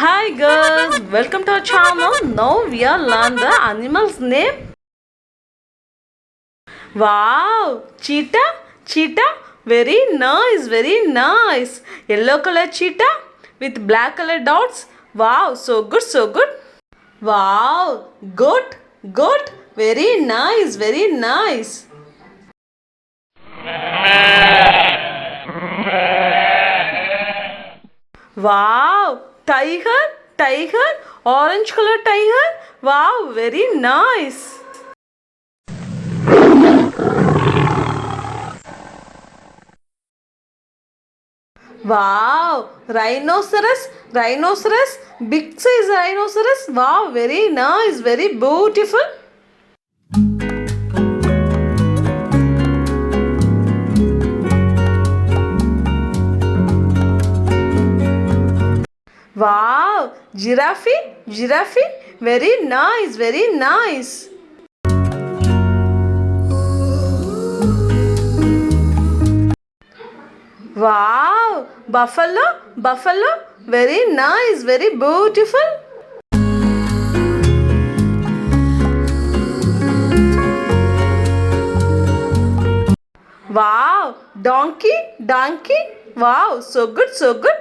Hi girls, welcome to our channel. Now we are learn the animal's name. Wow, cheetah, cheetah, very nice, very nice. Yellow color cheetah with black color dots. Wow, so good, so good. Wow, goat, goat, very nice, very nice. Wow, tiger, tiger, orange color tiger. Wow, very nice. Wow, rhinoceros, rhinoceros, big size rhinoceros. Wow, very nice, very beautiful. Wow, giraffe, giraffe, very nice, very nice. Wow, buffalo, buffalo, very nice, very beautiful. Wow, donkey, donkey, wow, so good, so good.